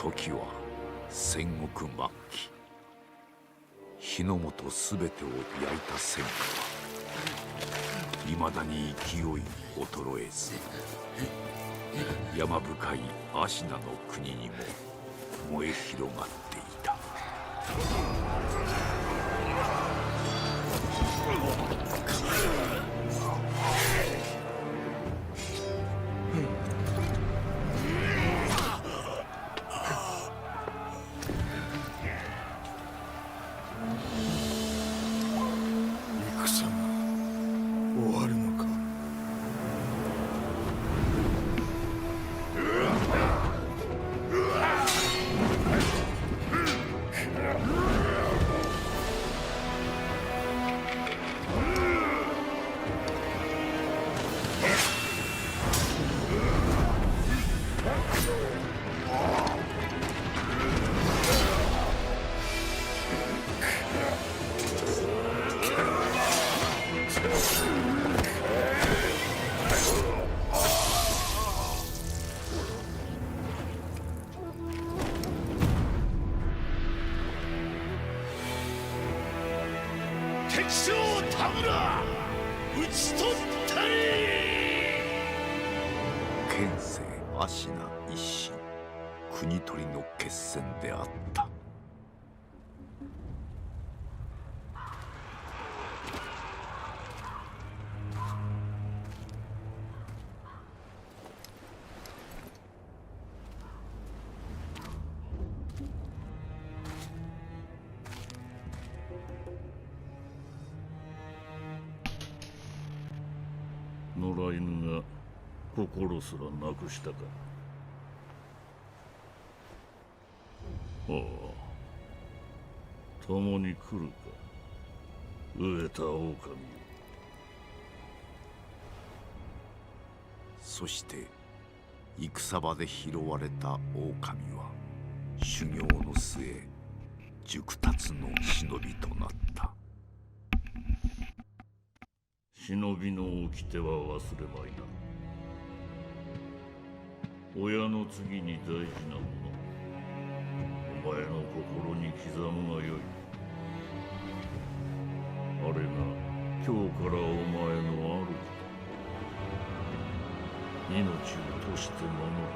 時は戦国末期、日の本すべてを焼いた戦火はいまだに勢い衰えず、山深いアシナの国にも燃え広がっていた。県政アシナ一心、国取りの決戦であった。野良犬が心すらなくしたか。ああ、共に来るか、飢えた狼よ。そして戦場で拾われた狼は修行の末熟達の忍びとなった。忍びの掟は忘れまいな。親の次に大事なもの、お前の心に刻むがよい。あれが今日からお前の主だ。命を賭して守る。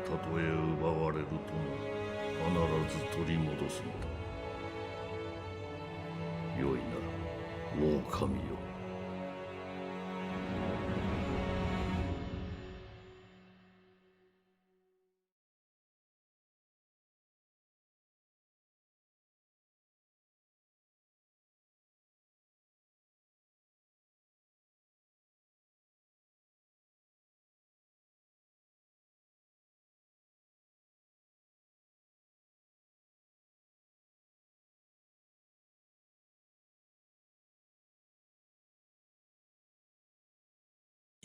たとえ奪われるとも必ず取り戻すのだ。よいな、狼よ。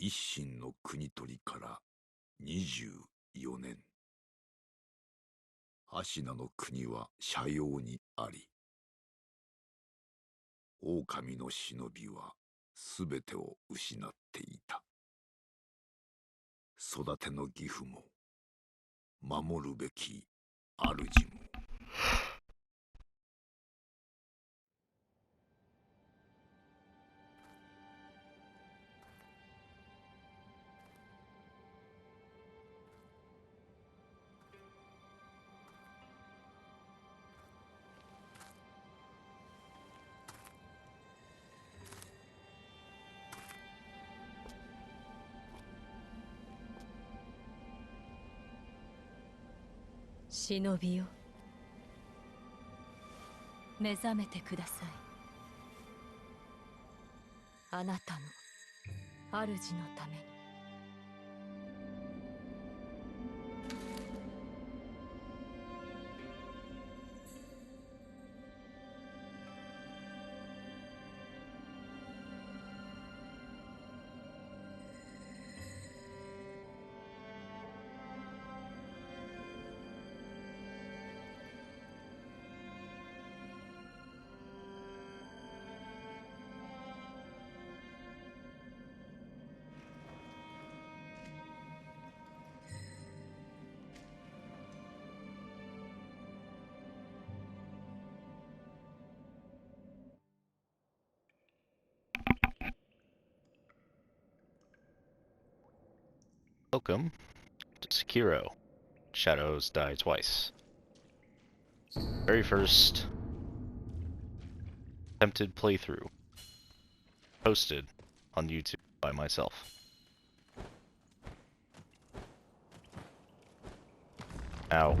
一心の国取りから24年、アシナの国は斜陽にあり、狼の忍びはすべてを失っていた。育ての義父も守るべき主も。忍びよ、目覚めてください。あなたの主のために。Welcome to Sekiro. Shadows die twice. Very first attempted playthrough. Posted on YouTube by myself. Now,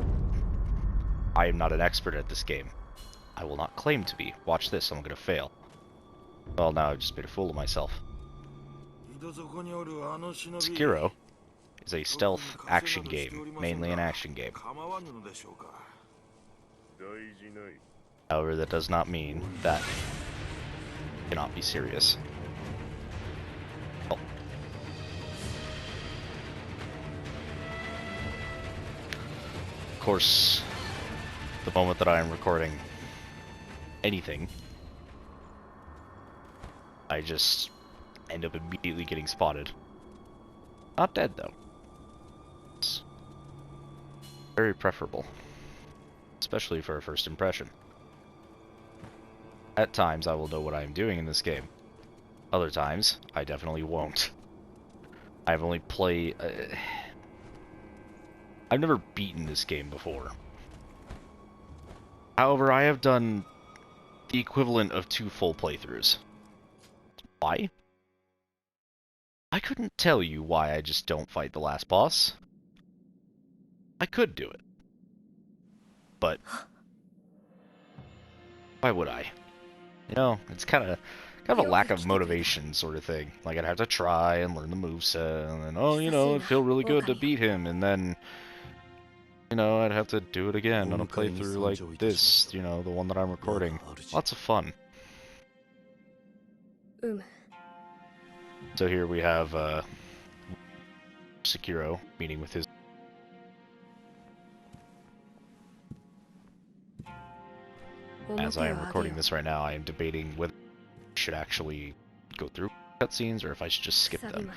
I am not an expert at this game. I will not claim to be. Watch this, I'm gonna fail. Well, now I've just made a fool of myself. Sekiro is a stealth action game, mainly an action game. However, that does not mean that it cannot be serious. Oh. Of course, the moment that I am recording anything, I just end up immediately getting spotted. Not dead, though. It's very preferable, especially for a first impression. At times, I will know what I am doing in this game. Other times, I definitely won't. I've only played... I've never beaten this game before. However, I have done the equivalent of 2 full playthroughs. Why? I couldn't tell you why I just don't fight the last boss. I could do it. But why would I? You know, it's kind of a lack of motivation sort of thing. Like, I'd have to try and learn the moveset, and then, oh, you know, it'd feel really good to beat him, and then, you know, I'd have to do it again on a playthrough like this, you know, the one that I'm recording. Lots of fun. So here we have Sekiro meeting with his... As I am recording this right now, I am debating whether I should actually go through cutscenes or if I should just skip them.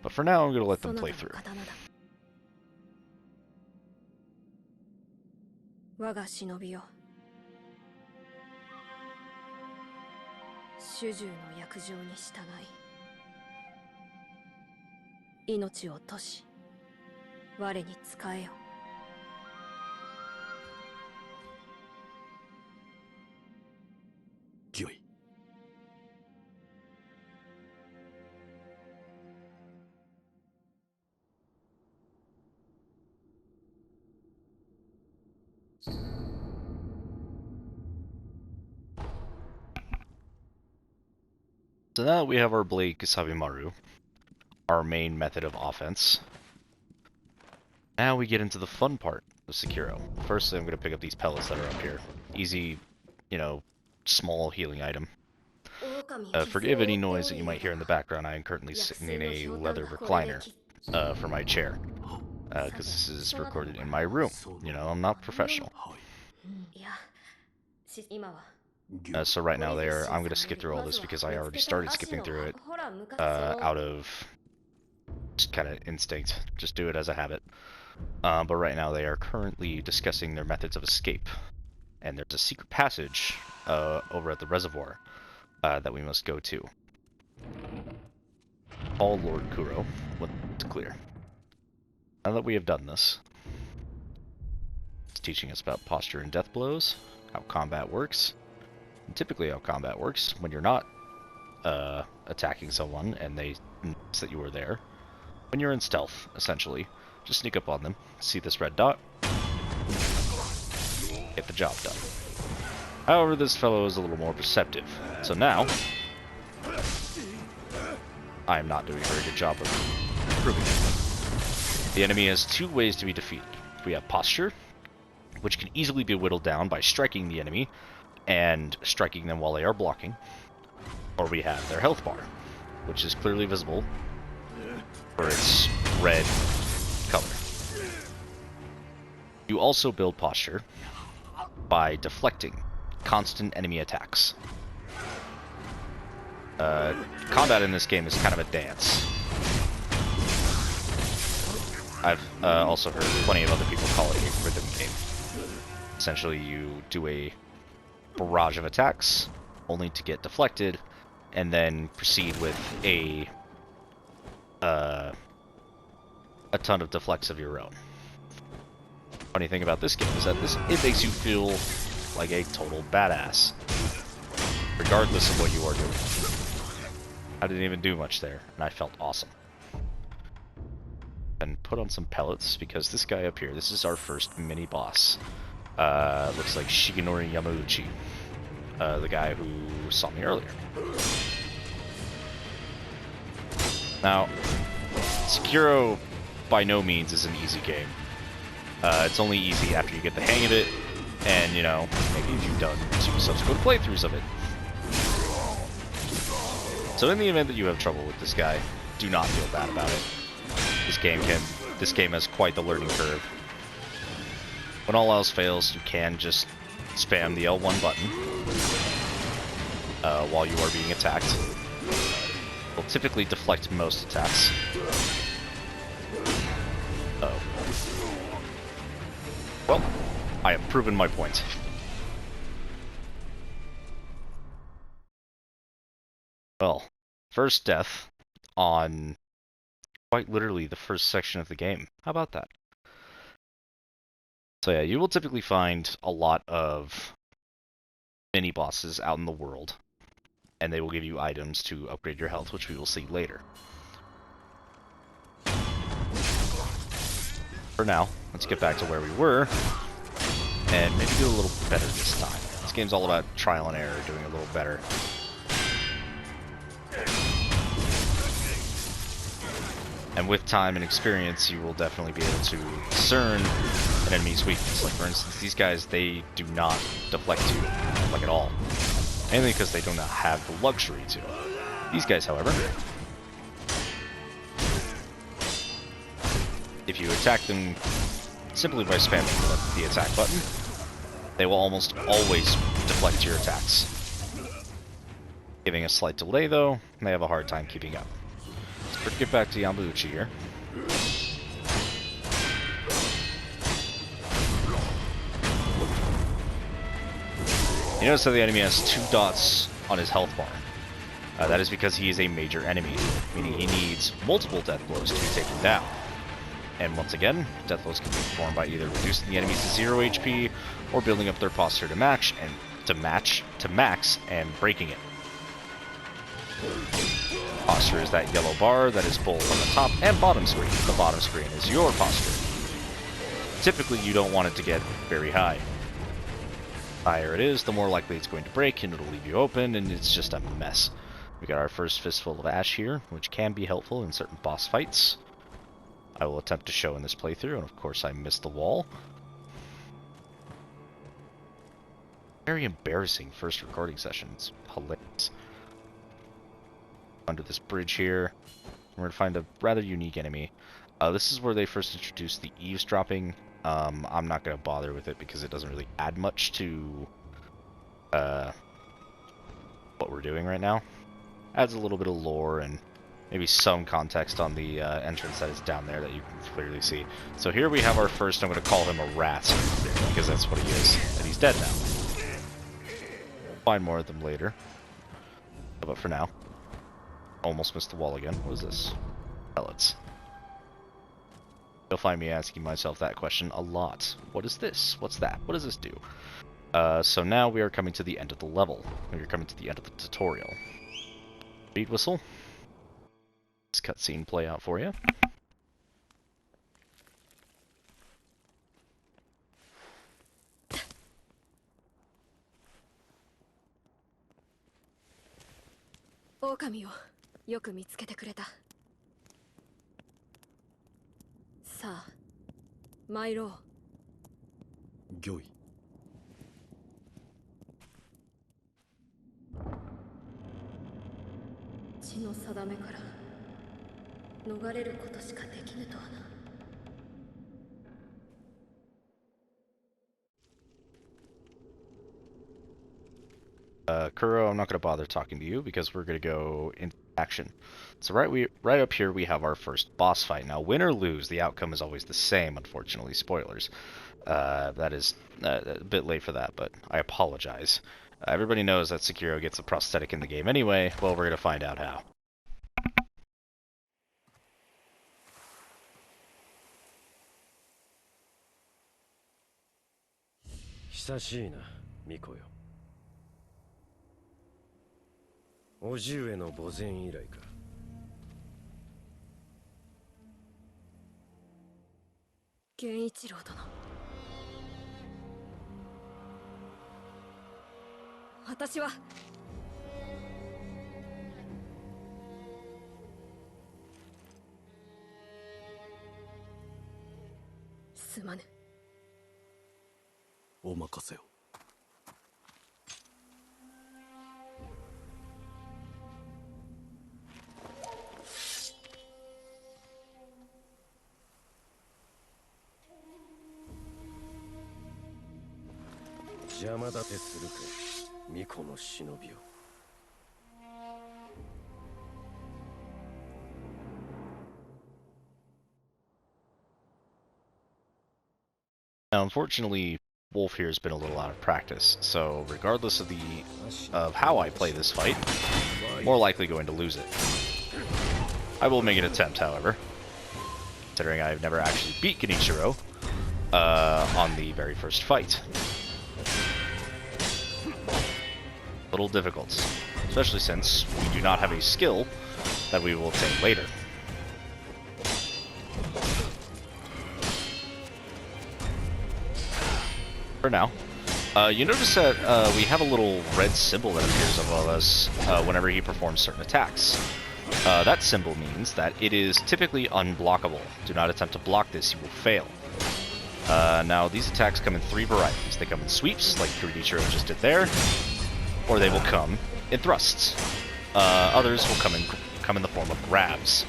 But for now, I'm going to let them play through. So now we have our blade Kusabimaru, our main method of offense. Now we get into the fun part of Sekiro. Firstly, I'm going to pick up these pellets that are up here. Easy, you know, small healing item. Forgive any noise that you might hear in the background. I am currently sitting in a leather recliner for my chair. Because this is recorded in my room. You know, I'm not professional. So right now I'm going to skip through all this because I already started skipping through it out of just kind of instinct. Just do it as a habit. But right now they are currently discussing their methods of escape. And there's a secret passage over at the reservoir that we must go to. All Lord Kuro, what's clear. Now that we have done this, it's teaching us about posture and death blows, how combat works. And typically how combat works, when you're not attacking someone and they notice that you are there, when you're in stealth, essentially, just sneak up on them, see this red dot, get the job done. However, this fellow is a little more perceptive, so now I am not doing a very good job of improving it. The enemy has 2 ways to be defeated. We have posture, which can easily be whittled down by striking the enemy and striking them while they are blocking. Or we have their health bar, which is clearly visible for its red color. You also build posture by deflecting constant enemy attacks. Combat in this game is kind of a dance. I've also heard plenty of other people call it a rhythm game. Essentially, you do a barrage of attacks, only to get deflected, and then proceed with a a ton of deflects of your own. Funny thing about this game is that it makes you feel like a total badass, regardless of what you are doing. I didn't even do much there, and I felt awesome. And put on some pellets, because this guy up here, this is our first mini-boss. Looks like Shigenori Yamauchi, the guy who saw me earlier. Now, Sekiro by no means is an easy game. It's only easy after you get the hang of it, and, you know, maybe if you've done 2 subsequent playthroughs of it. So in the event that you have trouble with this guy, do not feel bad about it. This game has quite the learning curve. When all else fails, you can just spam the L1 button while you are being attacked. Will typically deflect most attacks. Oh. Well, I have proven my point. Well, first death on quite literally the first section of the game. How about that? So yeah, you will typically find a lot of mini-bosses out in the world, and they will give you items to upgrade your health, which we will see later. For now, let's get back to where we were, and maybe do a little better this time. This game's all about trial and error, doing a little better. And with time and experience, you will definitely be able to discern an enemy's weakness. Like, for instance, these guys, they do not deflect you, like, at all. Mainly because they do not have the luxury to. These guys, however, if you attack them simply by spamming the attack button, they will almost always deflect your attacks. Giving a slight delay, though, they have a hard time keeping up. Let's get back to Yamauchi here. You notice that the enemy has 2 dots on his health bar. That is because he is a major enemy, meaning he needs multiple death blows to be taken down. And once again, death blows can be performed by either reducing the enemy to 0 HP or building up their posture to max and breaking it. Posture is that yellow bar that is both on the top and bottom screen. The bottom screen is your posture. Typically, you don't want it to get very high. The higher it is, the more likely it's going to break, and it'll leave you open, and it's just a mess. We got our first fistful of ash here, which can be helpful in certain boss fights. I will attempt to show in this playthrough, and of course I missed the wall. Very embarrassing first recording session. It's hilarious. Under this bridge here, we're going to find a rather unique enemy. This is where they first introduced the eavesdropping. I'm not going to bother with it because it doesn't really add much to what we're doing right now. Adds a little bit of lore and maybe some context on the entrance that is down there that you can clearly see. So here we have our first, I'm going to call him a rat, because that's what he is, and he's dead now. Find more of them later. But for now, almost missed the wall again. What is this? Pellets. You'll find me asking myself that question a lot. What is this? What's that? What does this do? So now we are coming to the end of the level. We are coming to the end of the tutorial. Beat whistle. This cutscene play out for you. Okami をよく見つけてくれた。さあ、参ろう。御意。血の定めから逃れることしかできぬとはな。Kuro, I'm not going to bother talking to you because we're going to go into action. So right up here we have our first boss fight. Now, win or lose, the outcome is always the same, unfortunately. Spoilers. That is a bit late for that, but I apologize. Everybody knows that Sekiro gets a prosthetic in the game anyway. Well, we're going to find out how. 久しいな、巫女よ。叔父上の墓前以来か。源一郎殿、私はすまぬ。お任せを。邪魔立てするか、巫女の忍びを。Now, unfortunately, Wolf here has been a little out of practice, so regardless of how I play this fight, more likely going to lose it. I will make an attempt, however, considering I've never actually beat Genichiro on the very first fight. A little difficult, especially since we do not have a skill that we will obtain later. For now. You notice that we have a little red symbol that appears above us whenever he performs certain attacks. That symbol means that it is typically unblockable. Do not attempt to block this, you will fail. Now, these attacks come in three varieties. They come in sweeps, like Genichiro just did there, or they will come in thrusts. Others will come in the form of grabs.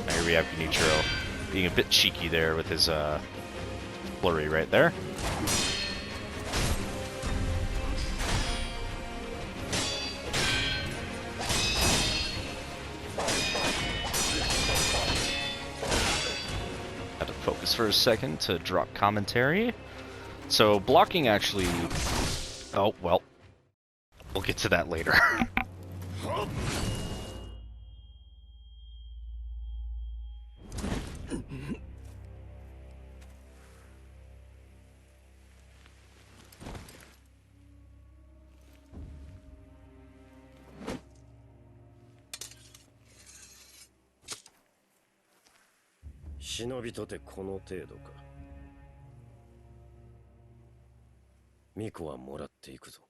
Now here we have Genichiro being a bit cheeky there with his flurry right there. Had to focus for a second to drop commentary. So blocking actually... Oh, well. We'll get to that later.「忍びとてこの程度か。巫女はもらっていくぞ。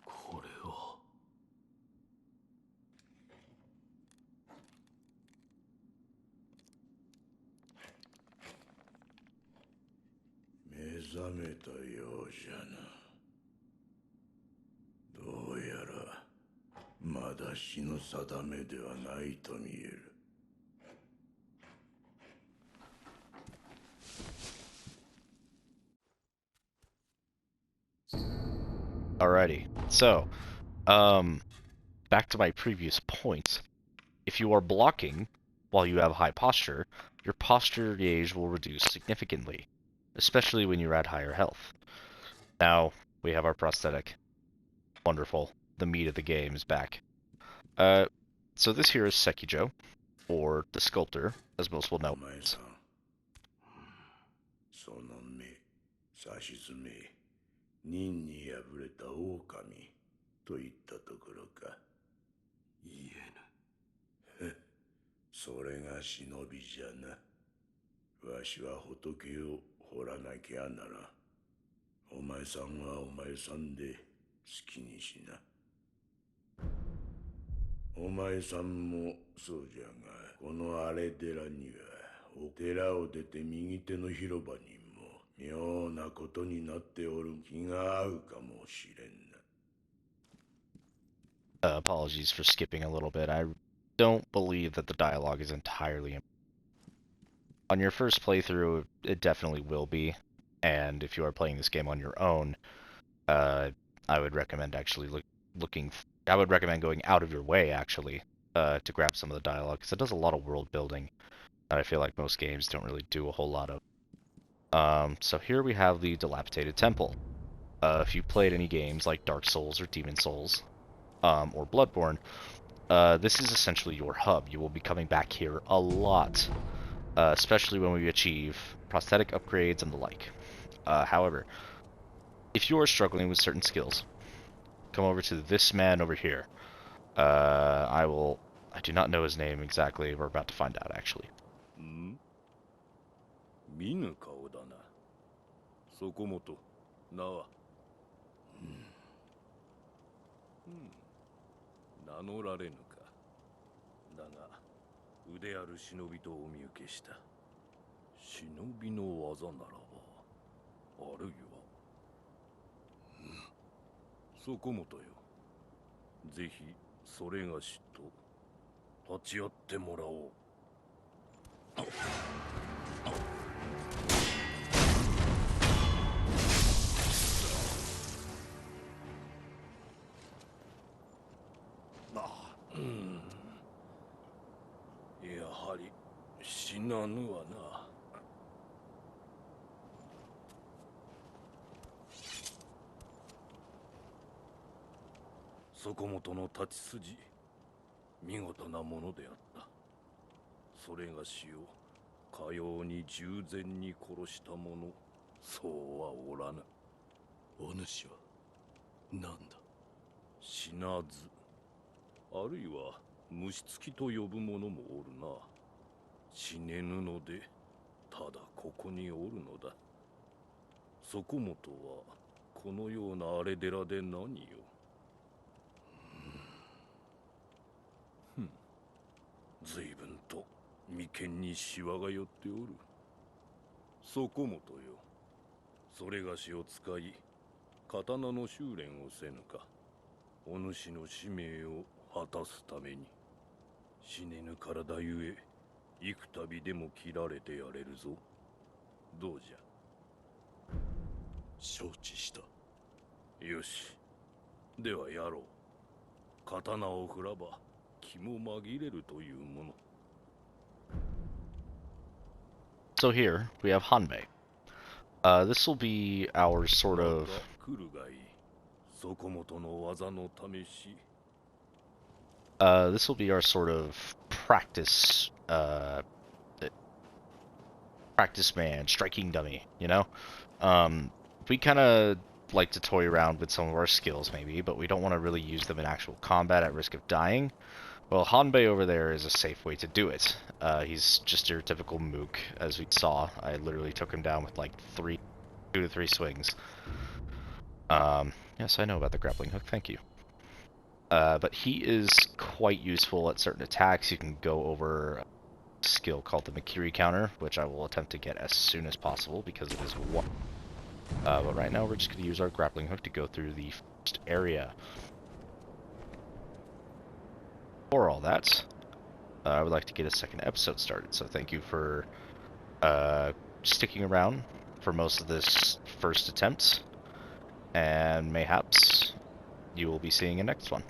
これは。目覚めたようじゃな。どうやらまだ死の定めではないと見える。Alrighty, so, back to my previous point. If you are blocking while you have high posture, your posture gauge will reduce significantly, especially when you're at higher health. Now, we have our prosthetic. Wonderful. The meat of the game is back. So this here is Sekiro, or the Sculptor, as most will know. その目、さしずめ、任に敗れた狼といったところか。言えぬ。それが忍びじゃな。わしは仏を掘らなきゃならん。お前さんはお前さんで好きにしな。お前さんもそうじゃが、この荒れ寺にはお寺を出て右手の広場にも妙なことになっておる。気が合うかもしれんな。Apologies for skipping a little bit. I don't believe that the dialogue is entirely... On your first playthrough, it definitely will be. And if you are playing this game on your own, I would recommend actually I would recommend going out of your way, actually, to grab some of the dialogue, because it does a lot of world building that I feel like most games don't really do a whole lot of. So here we have the Dilapidated Temple. If you played any games like Dark Souls or Demon Souls, or Bloodborne, this is essentially your hub. You will be coming back here a lot, especially when we achieve prosthetic upgrades and the like. However, if you are struggling with certain skills, come over to this man over here. I do not know his name exactly. We're about to find out, actually. 見ぬ顔だな。そこもと、名は。名乗られぬか。だが、腕ある忍びとお見受けした。忍びの技ならば、あるいは。そこもとよ。ぜひ、それがしと、立ち会ってもらおう。やはり死なぬわな。そこもとの立ち筋、見事なものであった。それがしをかように従前に殺した者、そうはおらぬ。お主は何だ。死なず、あるいは虫つきと呼ぶ者もおるな。死ねぬので、ただここにおるのだ。そこもとは、このような荒れ寺で何よ。随分と眉間にシワが寄っておる。そこもとよ。それがしを使い、刀の修練をせぬか。お主の使命を果たすために。死ねぬ体ゆえ、幾度でも切られてやれるぞ。どうじゃ。承知した。よし。ではやろう。刀を振らば、気も紛れるというもの。So here, we have Hanbei. This will be our sort of... 来るがいい。そこもとの技の試し。This will be our sort of practice, practice man, striking dummy, you know? We kind of like to toy around with some of our skills, maybe, but we don't want to really use them in actual combat at risk of dying. Well, Hanbei over there is a safe way to do it. He's just your typical mook, as we saw. I literally took him down with like 2 to 3 swings. Yes, I know about the grappling hook, thank you. But he is quite useful at certain attacks. You can go over a skill called the Makiri counter, which I will attempt to get as soon as possible because it is one. But right now we're just going to use our grappling hook to go through the first area. For all that, I would like to get a second episode started, so thank you for sticking around for most of this first attempt, and mayhaps you will be seeing a next one.